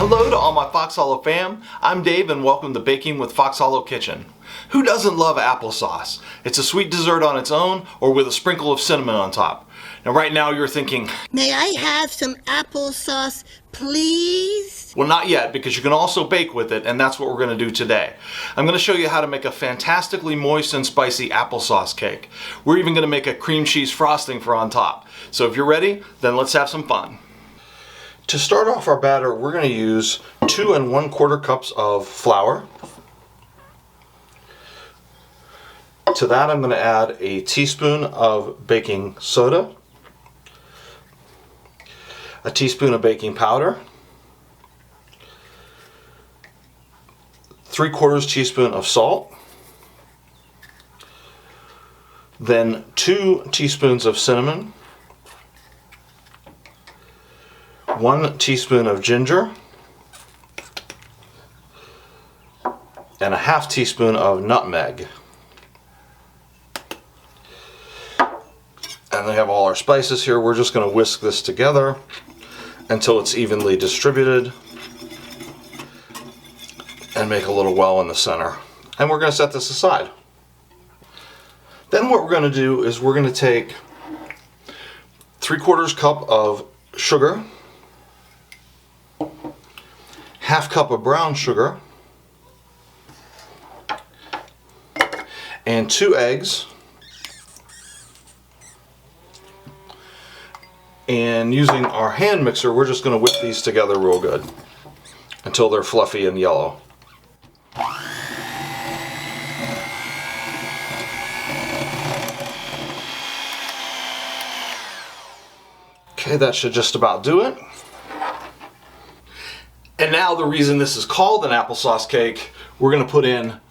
Hello to all my Fox Hallow fam. I'm Dave and welcome to Baking with Fox Hallow Kitchen. Who doesn't love applesauce? It's a sweet dessert on its own or with a sprinkle of cinnamon on top. Now right now you're thinking, may I have some applesauce, please? Well, not yet, because you can also bake with it, and that's what we're going to do today. I'm going to show you how to make a fantastically moist and spicy applesauce cake. We're even going to make a cream cheese frosting for on top. So if you're ready, then let's have some fun. To start off our batter, we're going to use 2 1/4 cups of flour. To that I'm going to add a teaspoon of baking soda, a teaspoon of baking powder, 3/4 teaspoon of salt, then 2 teaspoons of cinnamon, 1 teaspoon of ginger, and a 1/2 teaspoon of nutmeg. And we have all our spices here. We're just going to whisk this together until it's evenly distributed and make a little well in the center. And we're going to set this aside. Then what we're going to do is we're going to take 3/4 cup of sugar, 1/2 cup of brown sugar, and 2 eggs. And using our hand mixer, we're just going to whip these together real good until they're fluffy and yellow. Okay, that should just about do it. And now the reason this is called an applesauce cake, we're going to put in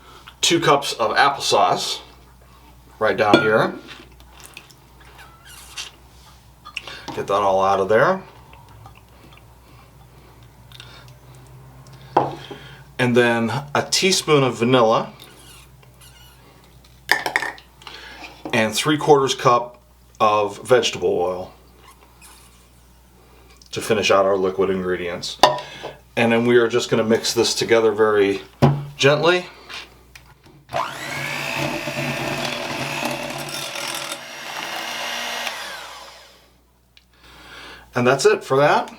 2 cups of applesauce right down here. Get that all out of there. And then a teaspoon of vanilla and 3/4 cup of vegetable oil to finish out our liquid ingredients. And then we are just going to mix this together very gently. And that's it for that.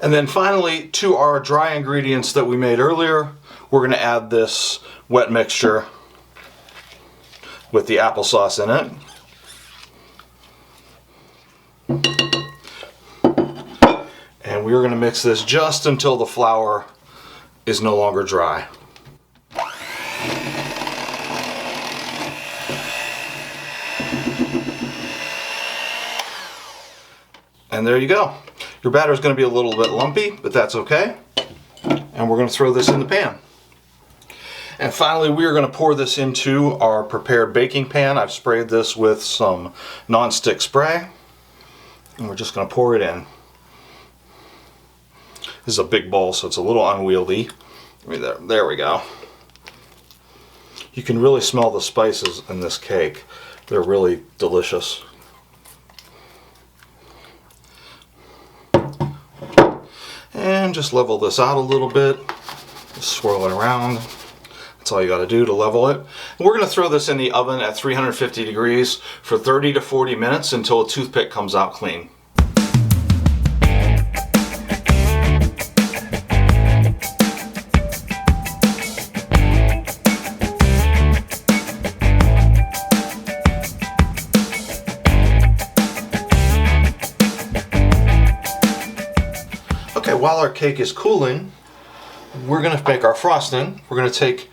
And then finally, to our dry ingredients that we made earlier, we're going to add this wet mixture with the applesauce in it. And we're going to mix this just until the flour is no longer dry. And there you go. Your batter is going to be a little bit lumpy, but that's okay. And we're going to throw this in the pan. And finally, we are going to pour this into our prepared baking pan. I've sprayed this with some non-stick spray. And we're just going to pour it in. This is a big bowl, so it's a little unwieldy. There we go. You can really smell the spices in this cake. They're really delicious. And just level this out a little bit. Just swirl it around. That's all you got to do to level it. And we're going to throw this in the oven at 350 degrees for 30 to 40 minutes until a toothpick comes out clean. Okay, while our cake is cooling, we're going to make our frosting. We're going to take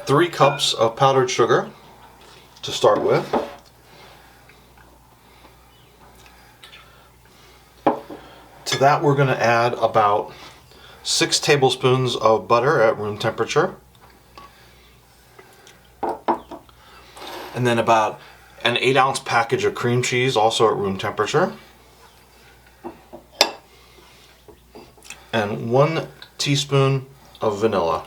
3 cups of powdered sugar to start with. To that we're going to add about 6 tablespoons of butter at room temperature. And then about an 8-ounce package of cream cheese, also at room temperature. And 1 teaspoon of vanilla.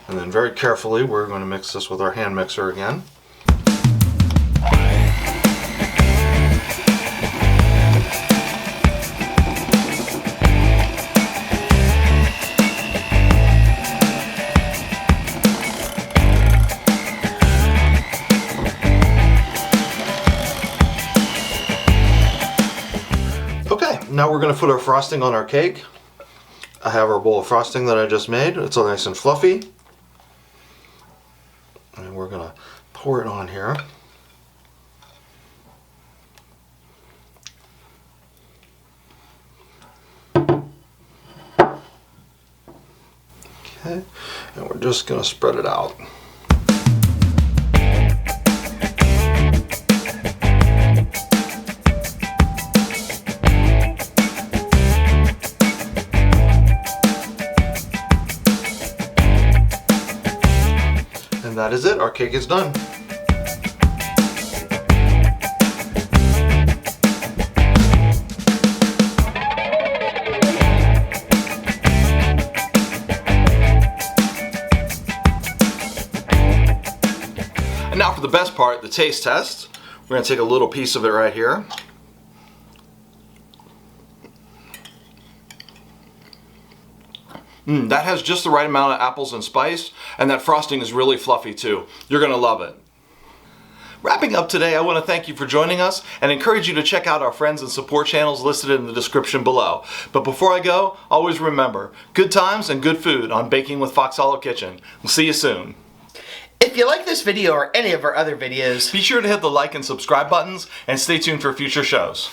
And then very carefully we're going to mix this with our hand mixer again. we're going to put our frosting on our cake. I have our bowl of frosting that I just made. It's all nice and fluffy. And we're going to pour it on here. Okay, and we're just going to spread it out. And that is it, our cake is done. And now for the best part, the taste test. We're going to take a little piece of it right here. That has just the right amount of apples and spice, and that frosting is really fluffy too. You're going to love it. Wrapping up today, I want to thank you for joining us and encourage you to check out our friends and support channels listed in the description below. But before I go, always remember, good times and good food on Baking with Fox Hallow Kitchen. We'll see you soon. If you like this video or any of our other videos, Be sure to hit the like and subscribe buttons and stay tuned for future shows.